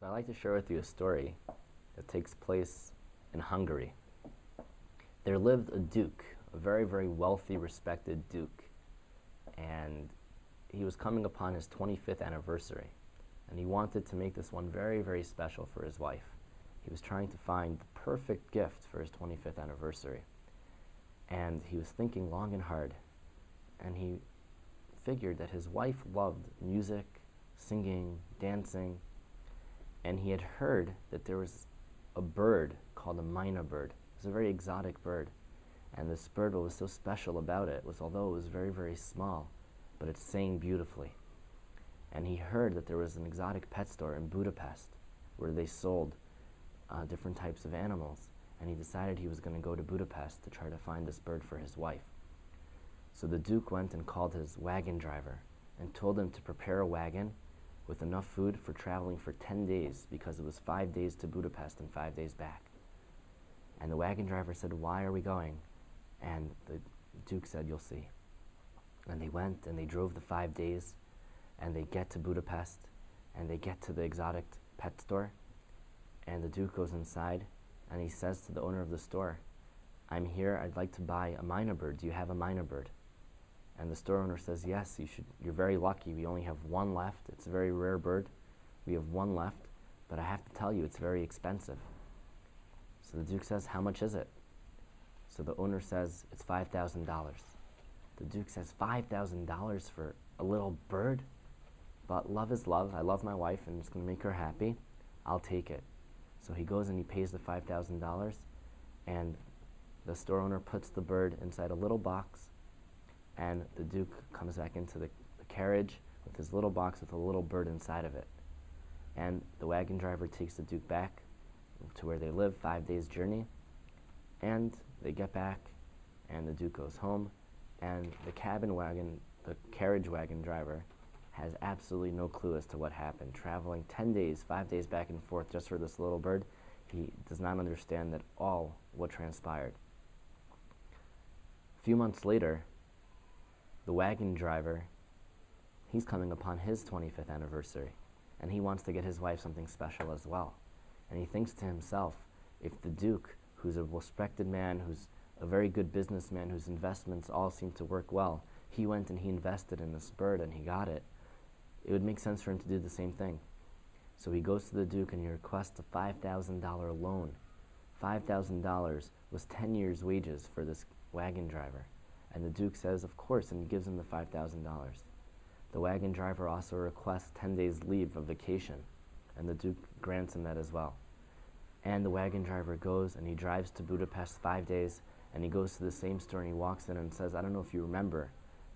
So I'd like to share with you a story that takes place in Hungary. There lived a duke, a very, very wealthy, respected duke, and he was coming upon his 25th anniversary, and he wanted to make this one very, very special for his wife. He was trying to find the perfect gift for his 25th anniversary, and he was thinking long and hard, and he figured that his wife loved music, singing, dancing, and he had heard that there was a bird called a myna bird. It was a very exotic bird, and this bird, what was so special about it was, although it was very, very small, but it sang beautifully. And he heard that there was an exotic pet store in Budapest where they sold different types of animals, and he decided he was going to go to Budapest to try to find this bird for his wife. So the Duke went and called his wagon driver and told him to prepare a wagon with enough food for traveling for 10 days, because it was 5 days to Budapest and 5 days back. And the wagon driver said, "Why are we going?" And the Duke said, "You'll see." And they went and they drove the 5 days, and they get to Budapest, and they get to the exotic pet store, and the Duke goes inside and he says to the owner of the store, "I'm here, I'd like to buy a myna bird. Do you have a myna bird?" And the store owner says, "Yes, you're very lucky. We only have one left. It's a very rare bird. We have one left, but I have to tell you, it's very expensive." So the Duke says, "How much is it?" So the owner says, "It's $5,000. The Duke says, $5,000 for a little bird? But love is love. I love my wife and it's going to make her happy. I'll take it." So he goes and he pays the $5,000, and the store owner puts the bird inside a little box, and the Duke comes back into the carriage with his little box with a little bird inside of it. And the wagon driver takes the Duke back to where they live, 5 days journey, and they get back, and the Duke goes home, and the carriage wagon driver has absolutely no clue as to what happened. Traveling 10 days, 5 days back and forth just for this little bird, he does not understand at all what transpired. A few months later, the wagon driver, he's coming upon his 25th anniversary, and he wants to get his wife something special as well. And he thinks to himself, if the Duke, who's a respected man, who's a very good businessman, whose investments all seem to work well, he went and he invested in this bird and he got it, it would make sense for him to do the same thing. So he goes to the Duke and he requests a $5,000 loan. $5,000 was 10 years' wages for this wagon driver. And the Duke says, of course, and he gives him the $5,000. The wagon driver also requests 10 days leave of vacation, and the Duke grants him that as well. And the wagon driver goes and he drives to Budapest 5 days, and he goes to the same store and he walks in and says, "I don't know if you remember,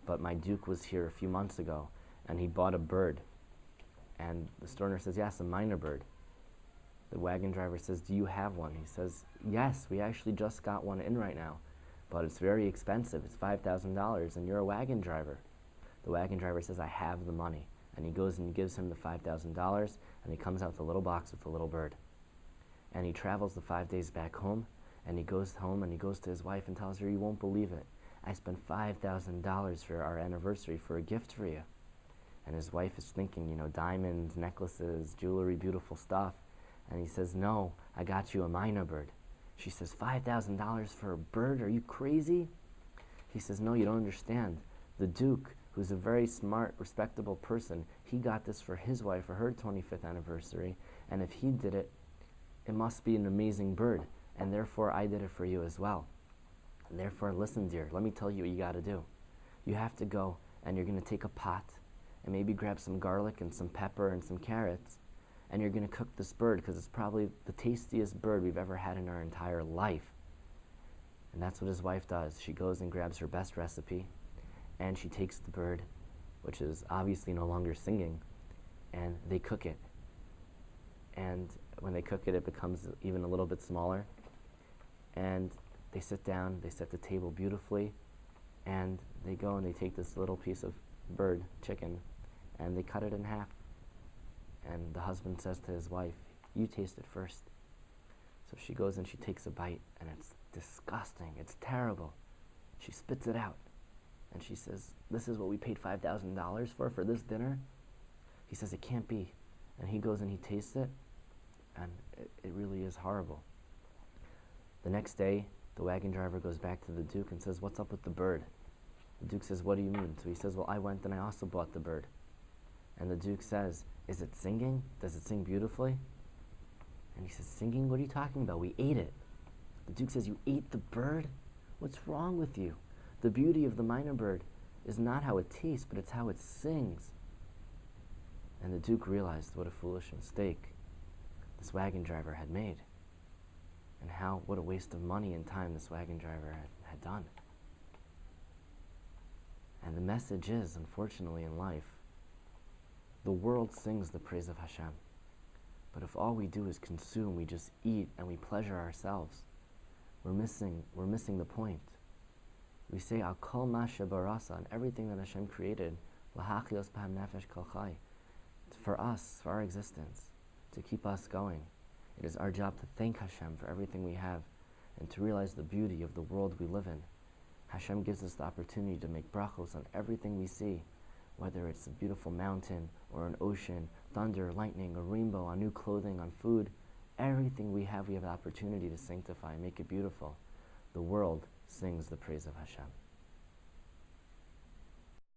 but my Duke was here a few months ago, and he bought a bird." And the store owner says, "Yes, a myna bird." The wagon driver says, "Do you have one?" He says, "Yes, we actually just got one in right now, but it's very expensive. It's $5,000, and you're a wagon driver." The wagon driver says, "I have the money." And he goes and he gives him the $5,000, and he comes out with a little box with a little bird. And he travels the 5 days back home, and he goes home and he goes to his wife and tells her, "You won't believe it. I spent $5,000 for our anniversary for a gift for you." And his wife is thinking, diamonds, necklaces, jewelry, beautiful stuff. And he says, "No, I got you a myna bird." She says, $5,000 for a bird? Are you crazy? He says, "No, you don't understand. The Duke, who's a very smart, respectable person, he got this for his wife for her 25th anniversary, and if he did it, it must be an amazing bird, and therefore I did it for you as well. And therefore, listen, dear, let me tell you what you got to do. You have to go, and you're going to take a pot, and maybe grab some garlic and some pepper and some carrots, and you're going to cook this bird because it's probably the tastiest bird we've ever had in our entire life." And that's what his wife does. She goes and grabs her best recipe, and she takes the bird, which is obviously no longer singing, and they cook it. And when they cook it, it becomes even a little bit smaller. And they sit down, they set the table beautifully, and they go and they take this little piece of bird, chicken, and they cut it in half. And the husband says to his wife, "You taste it first." So she goes and she takes a bite, and it's disgusting, it's terrible. She spits it out, and she says, "This is what we paid $5,000 for this dinner?" He says, "It can't be." And he goes and he tastes it, And it really is horrible. The next day, the wagon driver goes back to the Duke and says, "What's up with the bird?" The Duke says, "What do you mean?" So he says, "Well, I went and I also bought the bird." And the Duke says, "Is it singing? Does it sing beautifully?" And he says, "Singing? What are you talking about? We ate it." The Duke says, "You ate the bird? What's wrong with you? The beauty of the minor bird is not how it tastes, but it's how it sings." And the Duke realized what a foolish mistake this wagon driver had made, and what a waste of money and time this wagon driver had done. And the message is, unfortunately in life, the world sings the praise of Hashem. But if all we do is consume, we just eat and we pleasure ourselves, we're missing the point. We say, "Al kol ma shebarasa," and everything that Hashem created, "Lahachios b'ham nefesh kol chai," for us, for our existence, to keep us going. It is our job to thank Hashem for everything we have and to realize the beauty of the world we live in. Hashem gives us the opportunity to make brachos on everything we see, whether it's a beautiful mountain or an ocean, thunder, lightning, a rainbow, on new clothing, on food. Everything we have the opportunity to sanctify and make it beautiful. The world sings the praise of Hashem.